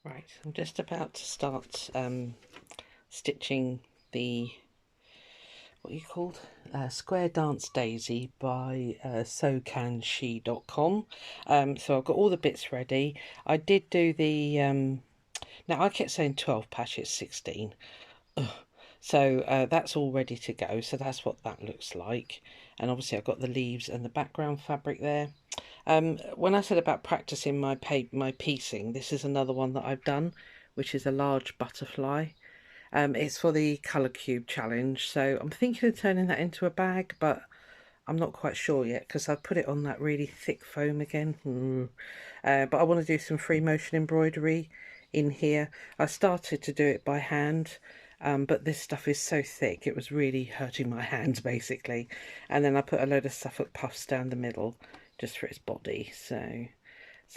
Right, I'm just about to start stitching the, what are you called? Square Dance Daisy by socanshe.com. So I've got all the bits ready. I did do the, now I kept saying 12 patch, it's 16. Ugh. So that's all ready to go. So that's what that looks like. And obviously I've got the leaves and the background fabric there. When I said about practicing my piecing, this is another one that I've done, which is a large butterfly. It's for the colour cube challenge, so I'm thinking of turning that into a bag, but I'm not quite sure yet because I've put it on that really thick foam again. But I want to do some free motion embroidery in here. I started to do it by hand, but this stuff is so thick it was really hurting my hands basically. And then I put a load of Suffolk puffs down the middle just for its body. So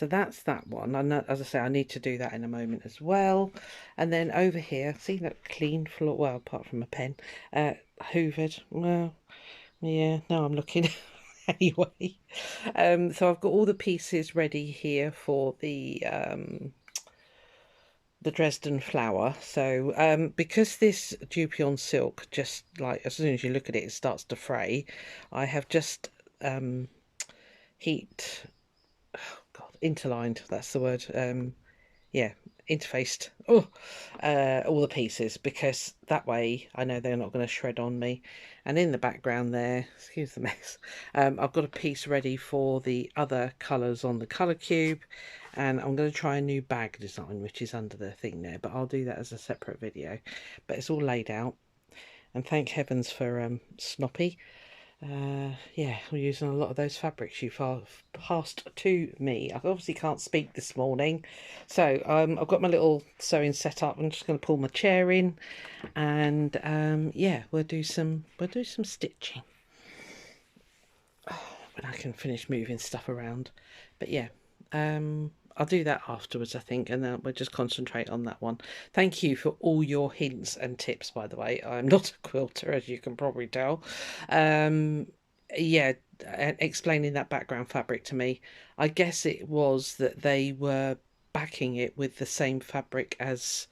that's that one. I know, as I say, I need to do that in a moment as well. And then over here, see that clean floor, well, apart from a pen, hoovered. Well, yeah, no, I'm looking anyway. So I've got all the pieces ready here for the Dresden flower. So because this Dupion silk, just like as soon as you look at it, it starts to fray, I have just heat, oh God, interlined, that's the word. Yeah, interfaced all the pieces, because that way I know they're not going to shred on me. And in the background there, excuse the mess, I've got a piece ready for the other colours on the colour cube, and I'm going to try a new bag design which is under the thing there, but I'll do that as a separate video. But it's all laid out, and thank heavens for Snoppy. Yeah, we're using a lot of those fabrics you've passed to me. I obviously can't speak this morning, so I've got my little sewing set up. I'm just going to pull my chair in, and yeah, we'll do some stitching when I can finish moving stuff around. But yeah, I'll do that afterwards, I think, and then we'll just concentrate on that one. Thank you for all your hints and tips, by the way. I'm not a quilter, as you can probably tell. Yeah, explaining that background fabric to me. I guess it was that they were backing it with the same fabric as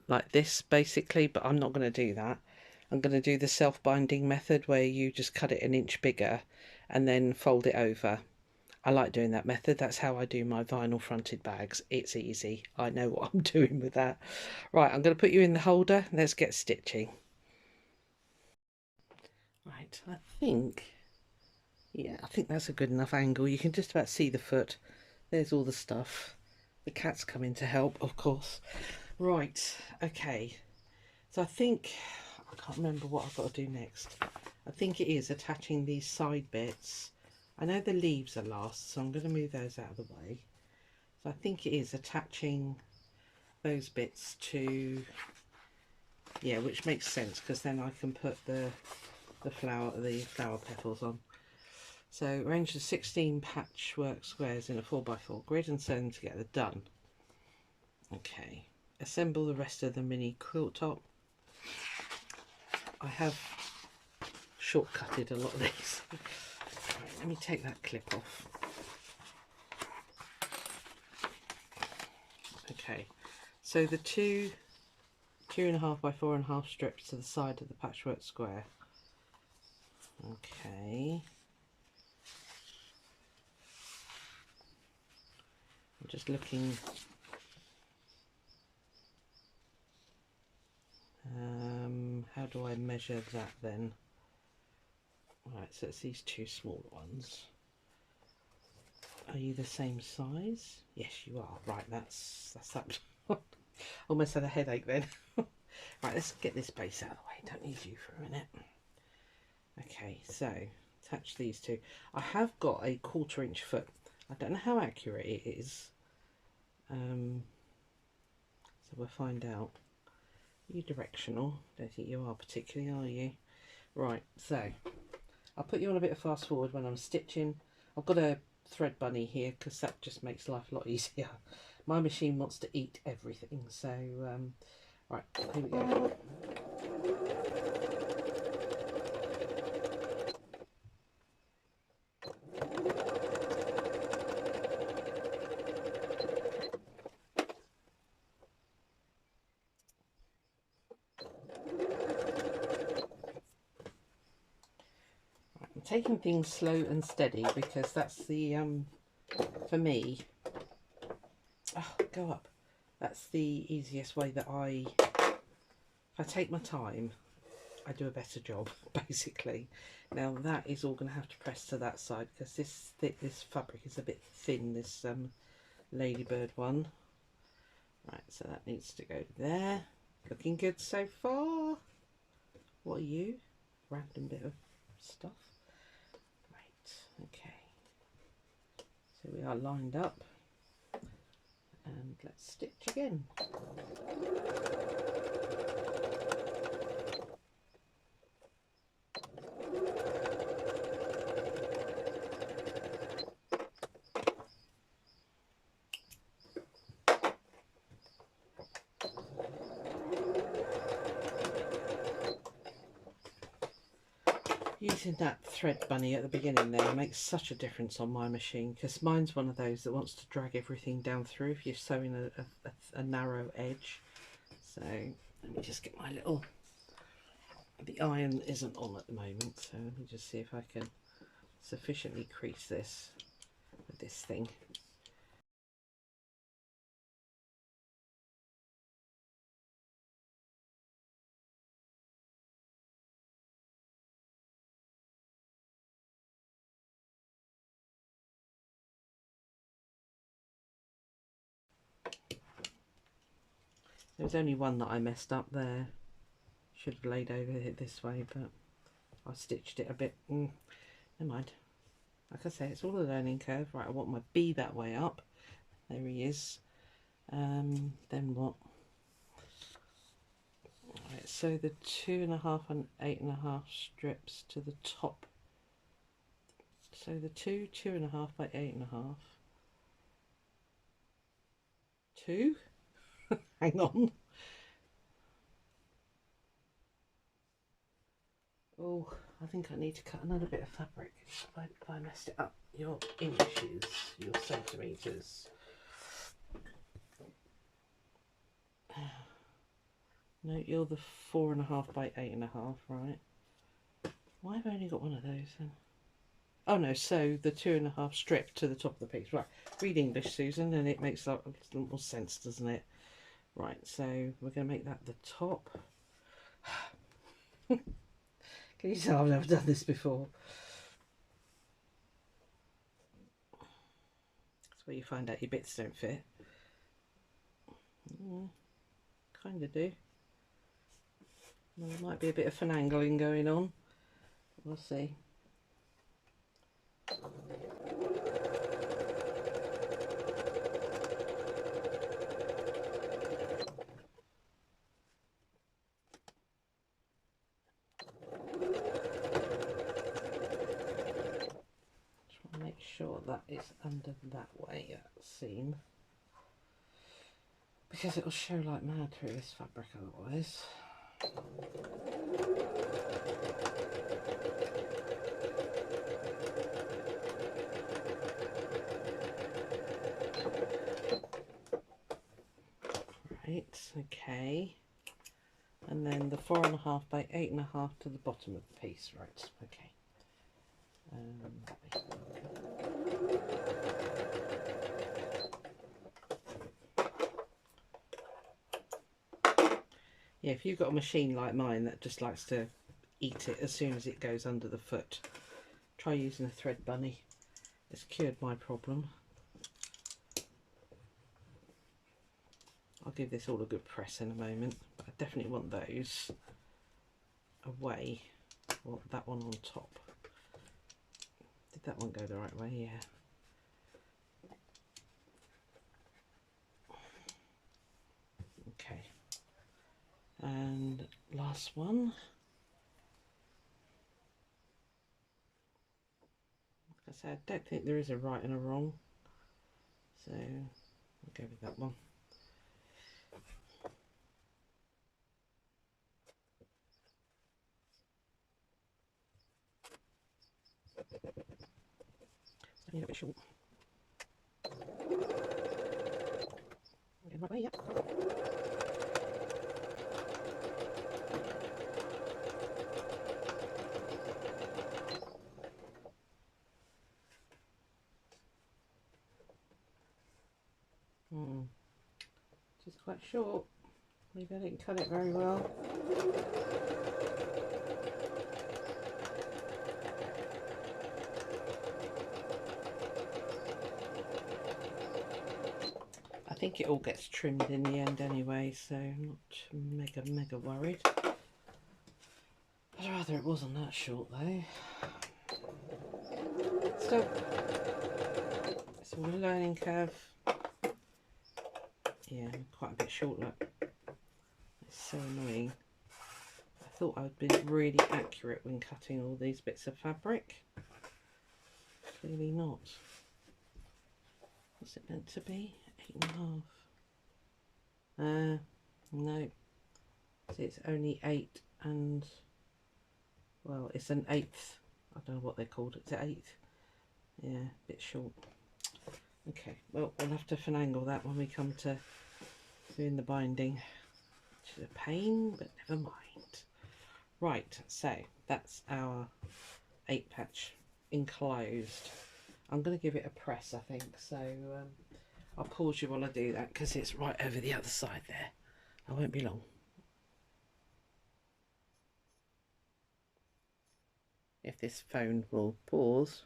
like this, basically, but I'm not going to do that. I'm going to do the self-binding method where you just cut it an inch bigger and then fold it over. I like doing that method. That's how I do my vinyl fronted bags. It's easy. I know what I'm doing with that. Right, I'm going to put you in the holder. Let's get stitching. Right, I think, yeah, I think that's a good enough angle. You can just about see the foot. There's all the stuff. The cat's coming to help, of course. Right, okay. So I think, I can't remember what I've got to do next. I think it is attaching these side bits. I know the leaves are last, so I'm going to move those out of the way. So I think it is attaching those bits to, yeah, which makes sense because then I can put the flower petals on. So arrange the 16 patchwork squares in a 4x4 grid and sew them together. Done. Okay. Assemble the rest of the mini quilt top. I have shortcutted a lot of these. Right, let me take that clip off. Okay, so the 2.5 by 4.5 strips to the side of the patchwork square. Okay. I'm just looking. How do I measure that then? Right, so it's these two smaller ones. Are you the same size? Yes, you are. Right, that's that. Almost had a headache then. Right, let's get this base out of the way. Don't need you for a minute. Okay, so attach these two. I have got a 1/4 inch foot. I don't know how accurate it is. So we'll find out. Are you directional? Don't think you are particularly, are you? Right, so I'll put you on a bit of fast forward when I'm stitching. I've got a thread bunny here because that just makes life a lot easier. My machine wants to eat everything, so right, here we go. taking things slow and steady, because that's the for me, oh, go up, that's the easiest way that if I take my time, I do a better job, basically. Now that is all going to have to press to that side, because this fabric is a bit thin, this ladybird one. Right, so that needs to go there. Looking good so far. What are you? Random bit of stuff. Right, okay. So we are lined up. And let's stitch again. Using that thread bunny at the beginning there makes such a difference on my machine, because mine's one of those that wants to drag everything down through if you're sewing a narrow edge. So let me just get my little, the iron isn't on at the moment, so let me just see if I can sufficiently crease this with this thing. There was only one that I messed up there. Should have laid over it this way, but I stitched it a bit. Never mind. Like I say, it's all a learning curve. Right, I want my B that way up. There he is. Then what? Right, so the 2.5 and 8.5 strips to the top. So the 2.5 by 8.5. 2. Hang on. Oh, I think I need to cut another bit of fabric. If I messed it up, your inches, your centimetres. No, you're the 4.5 by 8.5, right? Why have I only got one of those then? Oh no, so the 2.5 strip to the top of the piece. Right, read English, Susan, and it makes a little more sense, doesn't it? Right, so we're going to make that the top. Can you tell I've never done this before? That's where you find out your bits don't fit. Kind of do. Well, there might be a bit of finagling going on. We'll see. Make sure that is under that way, that seam, because it'll show like mad through this fabric otherwise. Right, okay, and then the 4.5 by 8.5 to the bottom of the piece. Right, okay. Yeah, if you've got a machine like mine that just likes to eat it as soon as it goes under the foot, try using a thread bunny. It's cured my problem. I'll give this all a good press in a moment, but I definitely want those away. Well, that one on top. Did that one go the right way? Yeah. Okay. And last one. Like I said, I don't think there is a right and a wrong, so I'll go with that one. A little bit short. Going right way, yep. Just quite short. Maybe I didn't cut it very well. I think it all gets trimmed in the end anyway, so I'm not mega worried. I'd rather it wasn't that short though. Still, it's a learning curve. Yeah, quite a bit short, look. It's so annoying. I thought I'd been really accurate when cutting all these bits of fabric. Clearly not. What's it meant to be? 8.5. No. See, it's only 8 and, well, it's an 1/8. I don't know what they're called. It's an 1/8. Yeah, a bit short. Okay, well, we'll have to finagle that when we come to doing the binding. Which is a pain, but never mind. Right, so that's our 8 patch enclosed. I'm going to give it a press, I think, so I'll pause you while I do that because it's right over the other side there. I won't be long. If this phone will pause.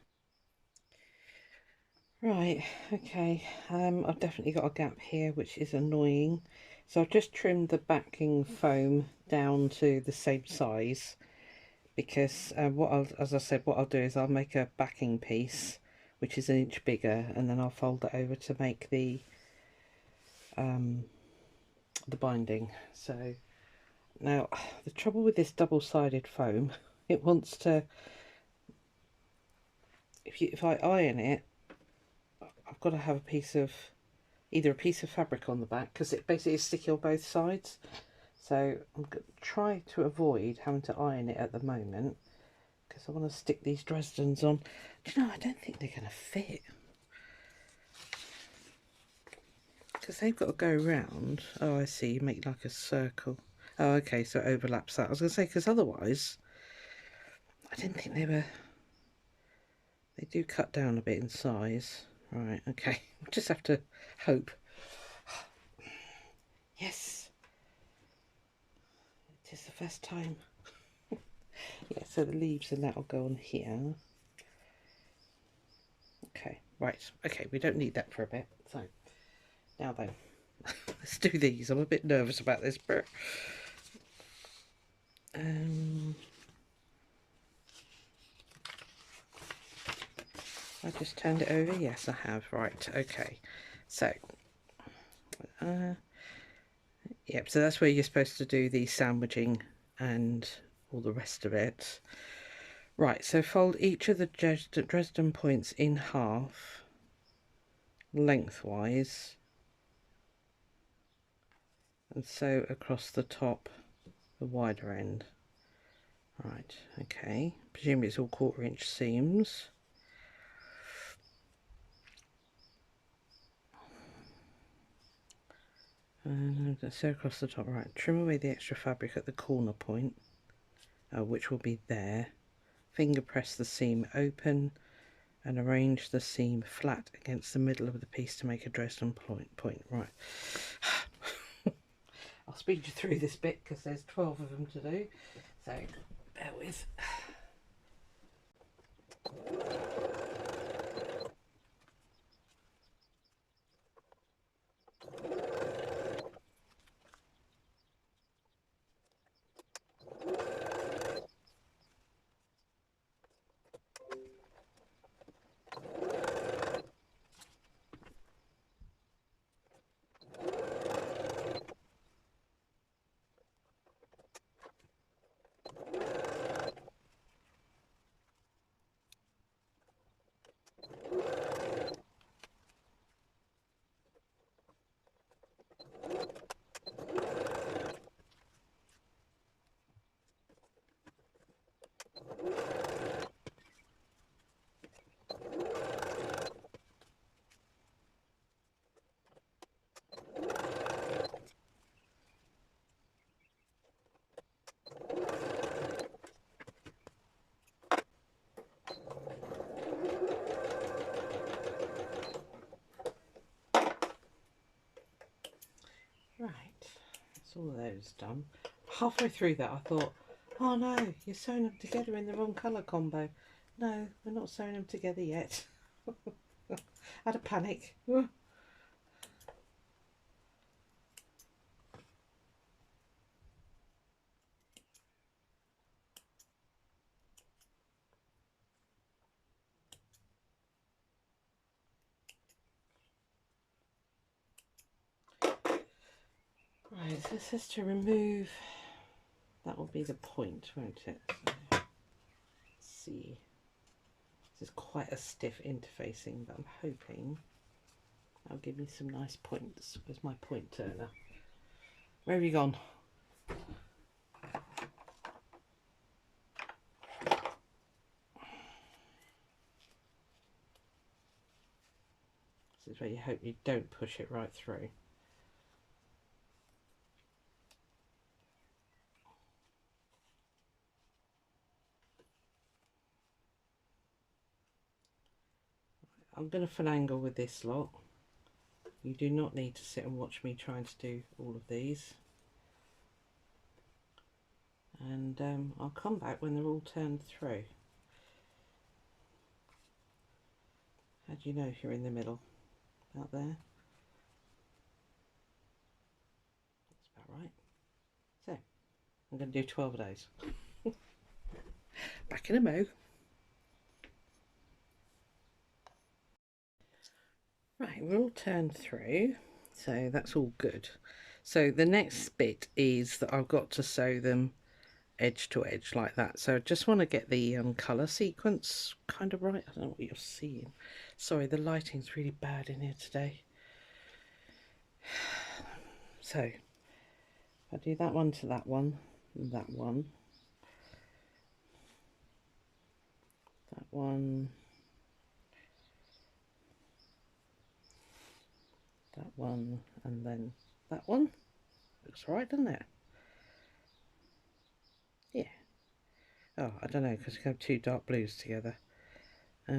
Right, okay, I've definitely got a gap here which is annoying. So I've just trimmed the backing foam down to the same size because as I said, what I'll do is I'll make a backing piece which is 1 inch bigger, and then I'll fold it over to make the binding. So now the trouble with this double-sided foam, it wants to, if I iron it, I've got to have either a piece of fabric on the back because it basically is sticky on both sides. So I'm going to try to avoid having to iron it at the moment because I want to stick these Dresdens on. Do you know, I don't think they're going to fit because they've got to go round. Oh, I see, you make like a circle. Oh, okay, so it overlaps that. I was going to say, because otherwise I didn't think they were. They do cut down a bit in size. Right, okay, we'll just have to hope. Yes, it is the first time. Yeah, so the leaves and that will go on here. Okay, right, okay, we don't need that for a bit. So now then, let's do these. I'm a bit nervous about this, but I just turned it over. Yes, I have. Right, okay, so yep, so that's where you're supposed to do the sandwiching and all the rest of it. Right, so fold each of the Dresden points in half lengthwise and sew across the top, the wider end. Right, okay, presumably it's all 1/4 inch seams. And sew across the top. Right, trim away the extra fabric at the corner point, which will be there. Finger press the seam open and arrange the seam flat against the middle of the piece to make a Dresden point. Right. I'll speed you through this bit because there's 12 of them to do, so bear with. Right, that's all of those done. Halfway through that I thought, oh no, you're sewing them together in the wrong colour combo. No, we're not sewing them together yet. I had a panic. Right, so this is to remove, that will be the point, won't it? So, let's see. This is quite a stiff interfacing, but I'm hoping that'll give me some nice points. Where's my point turner? Where have you gone? This is where you hope you don't push it right through. I'm going to finagle with this lot. You do not need to sit and watch me trying to do all of these. And I'll come back when they're all turned through. How do you know if you're in the middle? Out there? That's about right. So, I'm going to do 12 days. Back in a mo. Right, we're all turned through, so that's all good. So the next bit is that I've got to sew them edge to edge like that. So I just want to get the colour sequence kind of right. I don't know what you're seeing. Sorry, the lighting's really bad in here today. So I do that one to that one, and that one, that one, that one, and then that one. Looks right, doesn't it? Yeah. Oh, I don't know, because we have two dark blues together. Let's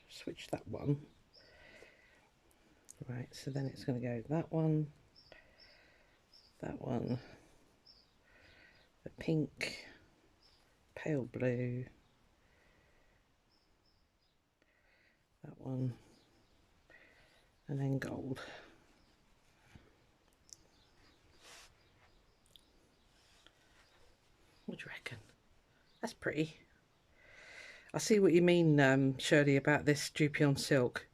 switch that one. Right, so then it's going to go that one, the pink, pale blue, that one, and then gold. What do you reckon? That's pretty. I see what you mean, Shirley, about this droopy on silk.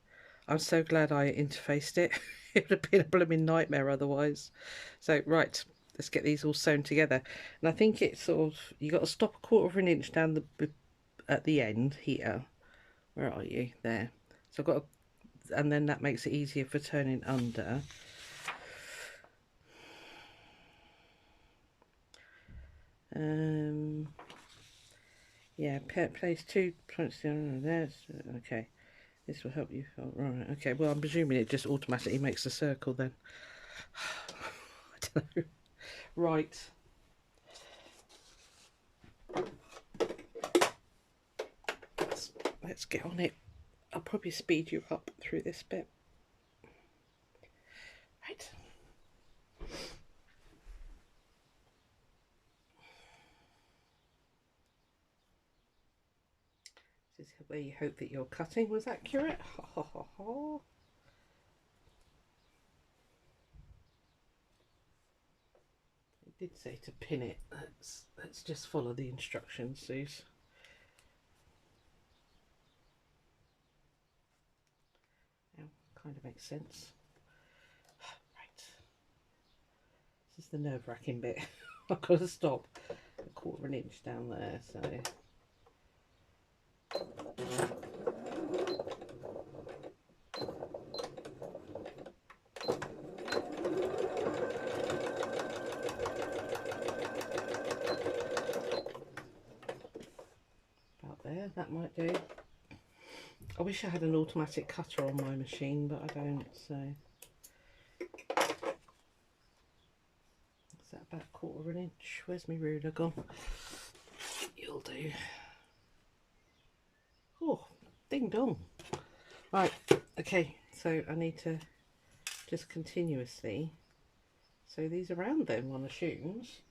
I'm so glad I interfaced it. It would have been a blooming nightmare otherwise. So, right, let's get these all sewn together. And I think it's sort of, you got to stop a quarter of an inch down the at the end here. Where are you? There. So I've got to, and then that makes it easier for turning under. Yeah, place 2 points there. Okay, this will help you. Oh, right. Okay. Well, I'm presuming it just automatically makes a circle then. I don't know. Right. Let's get on it. I'll probably speed you up through this bit. Right. This is where you hope that your cutting was accurate. Ha ha ha ha. It did say to pin it. Let's just follow the instructions, Suze. Now, kind of makes sense. Right. This is the nerve-wracking bit. I've got to stop a quarter of an inch down there, so. About there, that might do. I wish I had an automatic cutter on my machine, but I don't, so. Is that about a quarter of an inch? Where's my ruler gone? You'll do. Oh, ding dong. Right, okay, so I need to just continuously sew these around then, one assumes.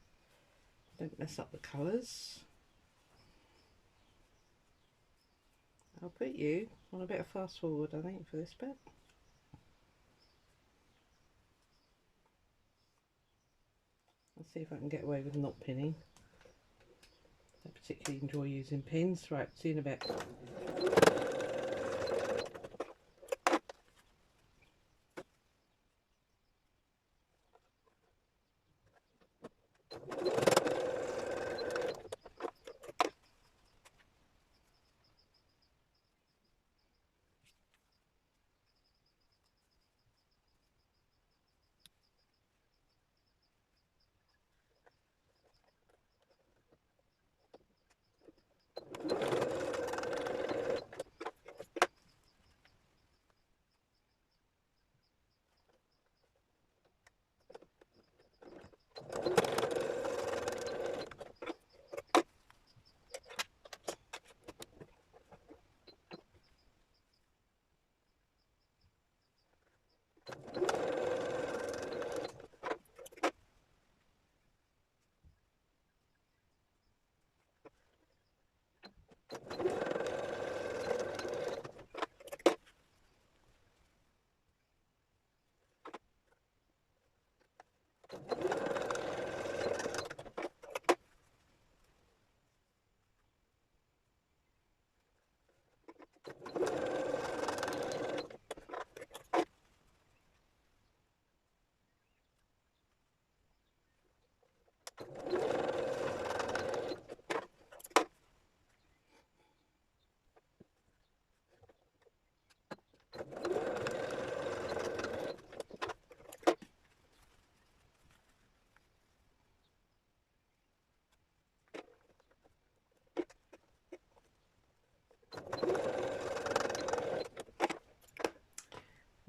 Don't mess up the colours. I'll put you on a bit of fast forward, I think, for this bit. Let's see if I can get away with not pinning. Don't particularly enjoy using pins. Right, see you in a bit.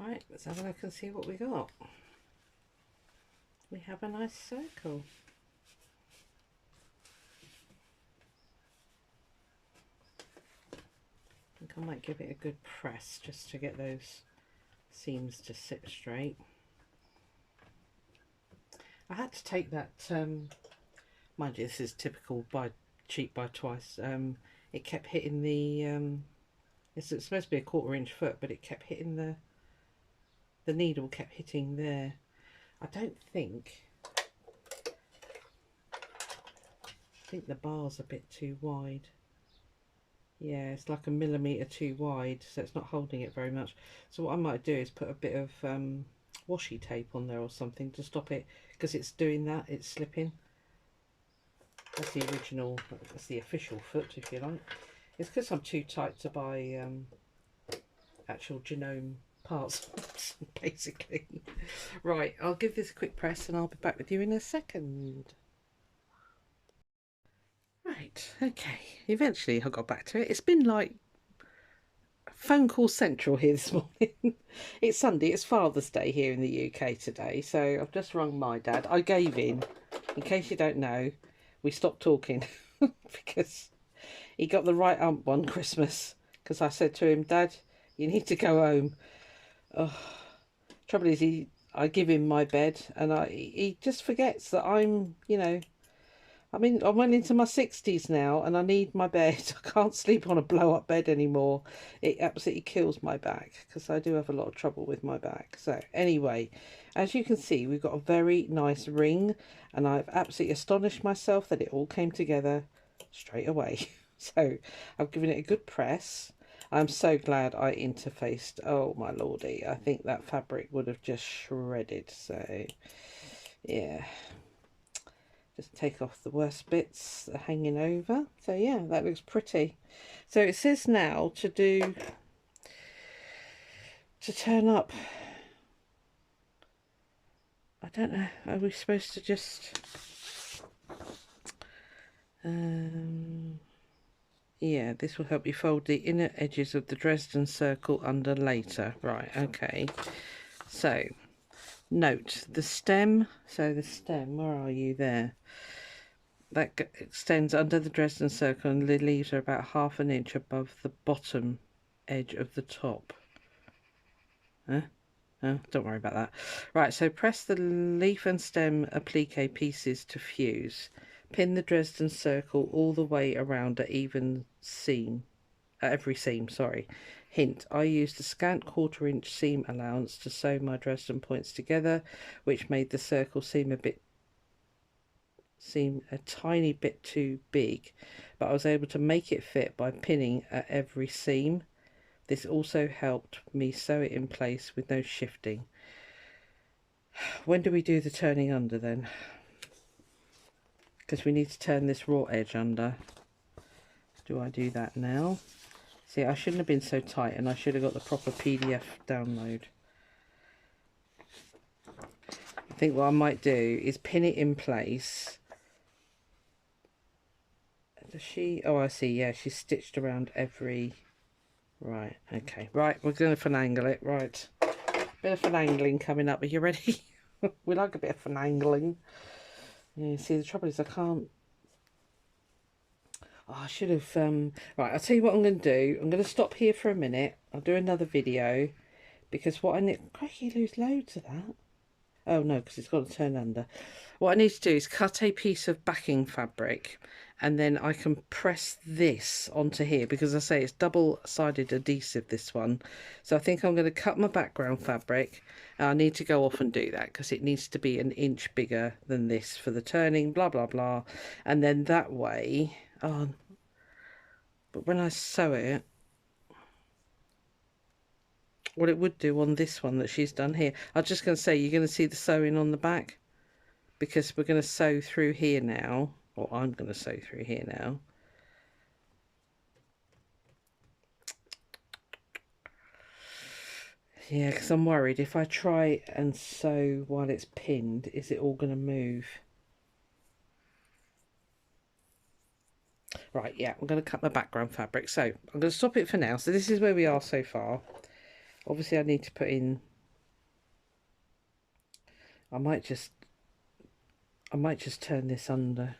Right, let's have a look and see what we got. We have a nice circle. I think I might give it a good press just to get those seams to sit straight. I had to take that, mind you, this is typical by cheap by twice. It kept hitting the, it's supposed to be a 1/4 inch foot, but it kept hitting the needle kept hitting there. I think the bar's a bit too wide. Yeah, it's like a millimetre too wide, so it's not holding it very much. So what I might do is put a bit of washi tape on there or something to stop it, because it's doing that, it's slipping. That's the original, that's the official foot, if you like. It's because I'm too tight to buy actual genome parts, basically. Right, I'll give this a quick press and I'll be back with you in a second. Right, okay, eventually I got back to it. It's been like phone call central here this morning. It's Sunday, it's Father's Day here in the UK today, so I've just rung my dad. I gave in case you don't know, we stopped talking because he got the right ump on Christmas, because I said to him, Dad, you need to go home. Oh, trouble is, I give him my bed and he just forgets that I'm, you know, I'm well into my 60s now and I need my bed. I can't sleep on a blow up bed anymore. It absolutely kills my back because I do have a lot of trouble with my back. So anyway, as you can see, we've got a very nice ring and I've absolutely astonished myself that it all came together straight away. So I've given it a good press. I'm so glad I interfaced. Oh my lordy, I think that fabric would have just shredded. So yeah, just take off the worst bits that are hanging over. So yeah, that looks pretty. So it says now to turn up. I don't know, are we supposed to just yeah, this will help you fold the inner edges of the Dresden circle under later. Right, okay. So note the stem. So the stem, where are you there? That extends under the Dresden circle and the leaves are about 1/2 inch above the bottom edge of the top. Huh? Oh, don't worry about that. Right, so press the leaf and stem applique pieces to fuse. Pin the Dresden circle all the way around at even seam. At every seam, sorry. Hint, I used a scant 1/4 inch seam allowance to sew my Dresden points together, which made the circle seem a tiny bit too big, but I was able to make it fit by pinning at every seam. This also helped me sew it in place with no shifting. When do we do the turning under then? Because we need to turn this raw edge under. Do I do that now? See, I shouldn't have been so tight, and I should have got the proper PDF download. I think what I might do is pin it in place. Does she? Oh, I see. Yeah, she's stitched around every... Right, okay. Right, we're going to finagle it. Right. Bit of finagling coming up. Are you ready? We like a bit of finagling. Yeah, see, the trouble is I can't... Oh, I should have... Right, I'll tell you what I'm going to do. I'm going to stop here for a minute. I'll do another video. Because what I need... Crikey, lose loads of that. Oh, no, because it's got to turn under. What I need to do is cut a piece of backing fabric, and then I can press this onto here, because I say it's double-sided adhesive, this one. So I think I'm going to cut my background fabric. I need to go off and do that because it needs to be 1 inch bigger than this for the turning, blah, blah, blah. And then that way... Oh, but when I sew it, what it would do on this one that she's done here, I was just going to say, you're going to see the sewing on the back, because we're going to sew through here now, or I'm going to sew through here now. Yeah, because I'm worried if I try and sew while it's pinned, is it all going to move? Right, yeah, I'm going to cut my background fabric. So I'm going to stop it for now. So this is where we are so far. Obviously I need to put in... I might just turn this under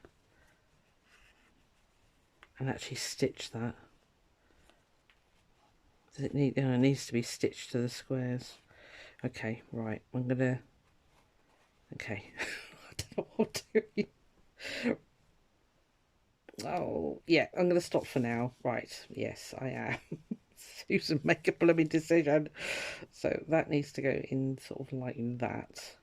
and actually stitch that. Does it need... No, it needs to be stitched to the squares. Okay, right, I'm gonna... Okay, I don't know what I'm doing. Oh, yeah, I'm gonna stop for now. Right, yes, I am. Susan, make a blooming decision. So that needs to go in sort of like that.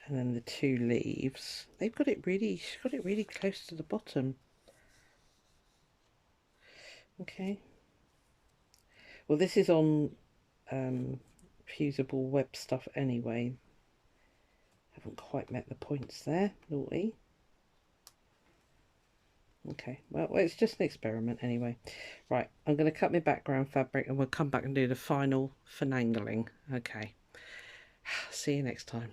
And then the 2 leaves. They've got it really... She's got it really close to the bottom. Okay. Well, this is on fusible web stuff anyway. Haven't quite met the points there. Naughty. Okay, well, it's just an experiment anyway. Right, I'm going to cut my background fabric and we'll come back and do the final finagling. Okay. See you next time.